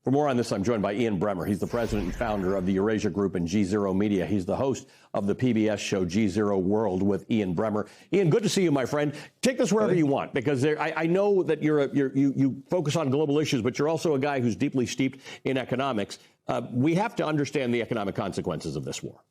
For more on this, I'm joined by Ian Bremmer. He's the president and founder of the Eurasia Group and G0 Media. He's the host of the PBS show G0 World with Ian Bremmer. Ian, good to see you, my friend. Take this wherever you want, because I know that you focus on global issues, but you're also a guy who's deeply steeped in economics. We have to understand the economic consequences of this war.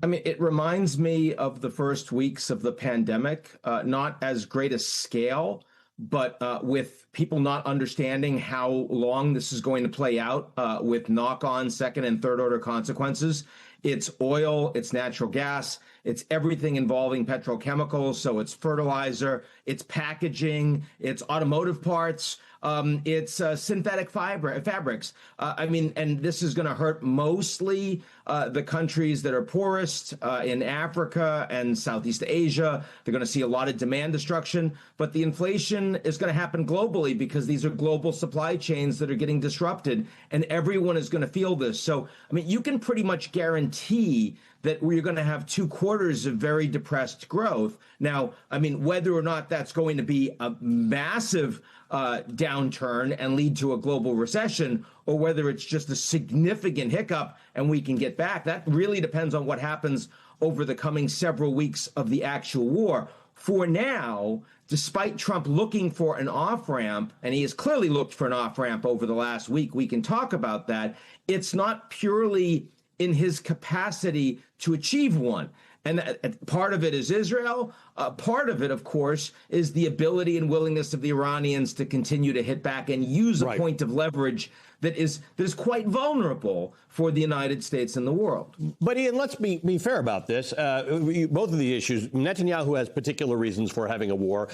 I mean, it reminds me of the first weeks of the pandemic, not as great a scale, but with people not understanding how long this is going to play out, with knock-on second and third order consequences. It's oil, it's natural gas, it's everything involving petrochemicals. So it's fertilizer, it's packaging, it's automotive parts, it's synthetic fabrics. I mean, and this is going to hurt mostly the countries that are poorest in Africa and Southeast Asia. They're going to see a lot of demand destruction, but the inflation is going to happen globally because these are global supply chains that are getting disrupted, and everyone is going to feel this. So, I mean, you can pretty much guarantee that we're going to have 2 quarters of very depressed growth. Now, I mean, whether or not that's going to be a massive downturn and lead to a global recession, or whether it's just a significant hiccup and we can get back, that really depends on what happens over the coming several weeks of the actual war. For now, despite Trump looking for an off-ramp, and he has clearly looked for an off-ramp over the last week, we can talk about that, it's not purely in his capacity to achieve one. And part of it is Israel. Part of it, of course, is the ability and willingness of the Iranians to continue to hit back and use a point of leverage that is quite vulnerable for the United States and the world. But Ian, let's be fair about this. Both of the issues, Netanyahu has particular reasons for having a war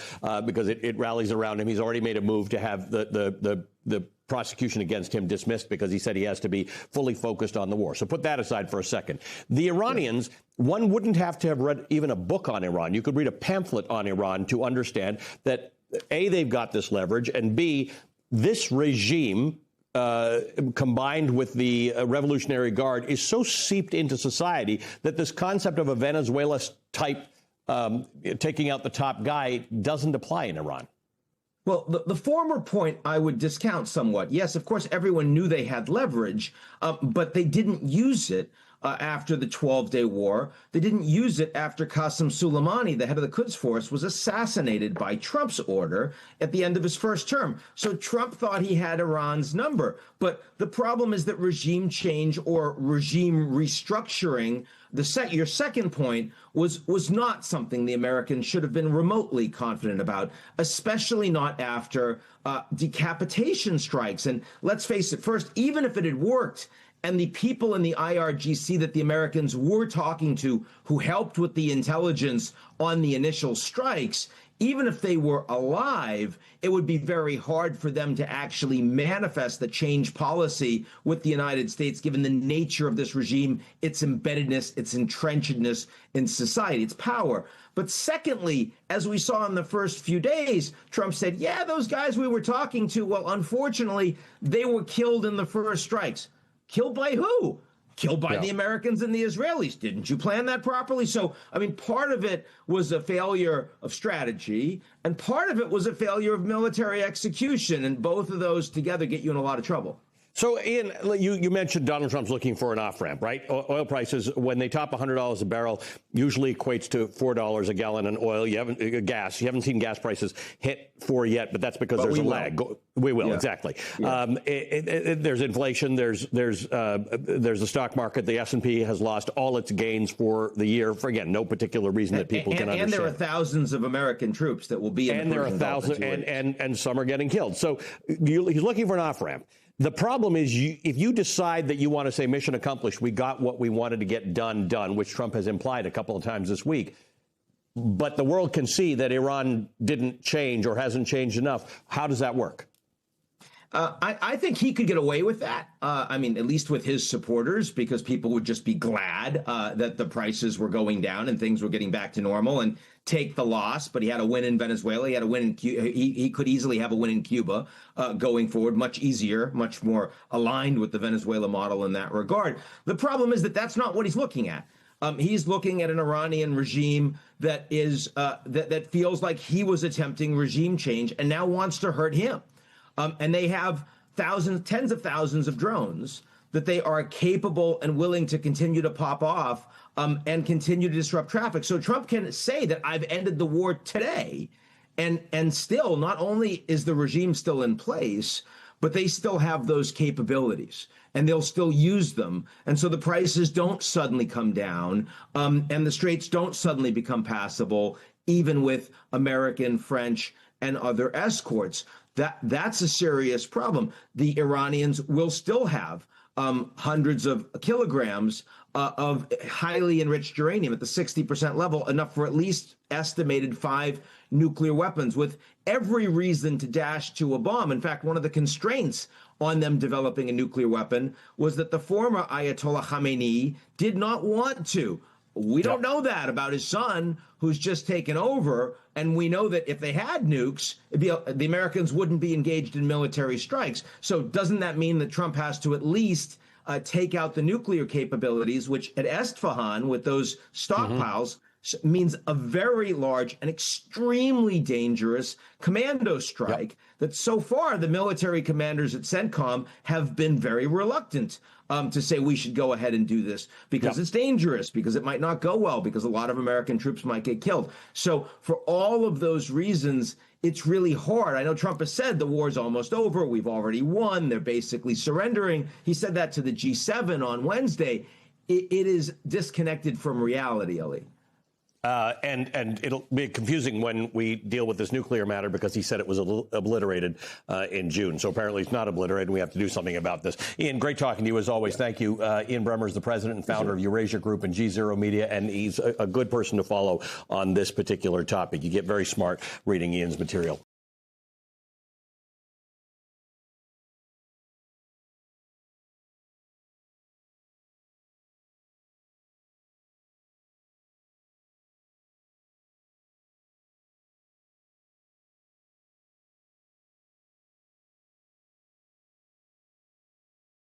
because it rallies around him. He's already made a move to have the prosecution against him dismissed because he said he has to be fully focused on the war. So put that aside for a second. The Iranians, one wouldn't have to have read even a book on Iran. You could read a pamphlet on Iran to understand that, A, they've got this leverage, and B, this regime, combined with the Revolutionary Guard, is so seeped into society that this concept of a Venezuela type taking out the top guy doesn't apply in Iran. Well, the former point I would discount somewhat. Yes, of course, everyone knew they had leverage, but they didn't use it after the 12-day war. They didn't use it after Qasem Soleimani, the head of the Quds Force, was assassinated by Trump's order at the end of his first term. So Trump thought he had Iran's number. But the problem is that regime change or regime restructuring, your second point, was not something the Americans should have been remotely confident about, especially not after decapitation strikes. And let's face it, first, even if it had worked, and the people in the IRGC that the Americans were talking to who helped with the intelligence on the initial strikes, even if they were alive, it would be very hard for them to actually manifest the change policy with the United States, given the nature of this regime, its embeddedness, its entrenchedness in society, its power. But secondly, as we saw in the first few days, Trump said, yeah, those guys we were talking to, well, unfortunately, they were killed in the first strikes. Killed by who? Killed by the Americans and the Israelis. Didn't you plan that properly? So, I mean, part of it was a failure of strategy, and part of it was a failure of military execution. And both of those together get you in a lot of trouble. So, Ian, you mentioned Donald Trump's looking for an off-ramp, right? Oil prices, when they top $100 a barrel, usually equates to $4 a gallon in oil. You haven't seen gas prices hit 4 yet, but that's because there's a lag. We will, exactly. Yeah. There's inflation. There's the stock market. The S&P has lost all its gains for the year for, again, no particular reason that people can understand. And there are thousands of American troops that will be in the Persian Gulf. And some are getting killed. So he's looking for an off-ramp. The problem is, if you decide that you want to say mission accomplished, we got what we wanted to get done, which Trump has implied a couple of times this week, but the world can see that Iran didn't change or hasn't changed enough, how does that work? I think he could get away with that. I mean, at least with his supporters, because people would just be glad that the prices were going down and things were getting back to normal and take the loss. But he had a win in Venezuela. He had a win in Cuba. He could easily have a win in Cuba going forward, much easier, much more aligned with the Venezuela model in that regard. The problem is that that's not what he's looking at. He's looking at an Iranian regime that is that feels like he was attempting regime change and now wants to hurt him. And they have thousands, tens of thousands of drones that they are capable and willing to continue to pop off and continue to disrupt traffic. So Trump can say that I've ended the war today, and still, not only is the regime still in place, but they still have those capabilities, and they'll still use them. And so the prices don't suddenly come down, and the straits don't suddenly become passable, even with American, French, and other escorts. That's a serious problem. The Iranians will still have hundreds of kilograms of highly enriched uranium at the 60% level, enough for at least estimated 5 nuclear weapons, with every reason to dash to a bomb. In fact, one of the constraints on them developing a nuclear weapon was that the former Ayatollah Khamenei did not want to. We don't know that about his son, who's just taken over. And we know that if they had nukes, the Americans wouldn't be engaged in military strikes. So doesn't that mean that Trump has to at least take out the nuclear capabilities, which at Esfahan, with those stockpiles, means a very large and extremely dangerous commando strike that so far the military commanders at CENTCOM have been very reluctant to say we should go ahead and do this because it's dangerous, because it might not go well, because a lot of American troops might get killed. So for all of those reasons, it's really hard. I know Trump has said the war's almost over. We've already won. They're basically surrendering. He said that to the G7 on Wednesday. It is disconnected from reality, Ellie. And it'll be confusing when we deal with this nuclear matter because he said it was obliterated in June. So apparently it's not obliterated, and we have to do something about this. Ian, great talking to you as always. Thank you. Ian Bremmer is the president and founder of Eurasia Group and G0 Media, and he's a good person to follow on this particular topic. You get very smart reading Ian's material.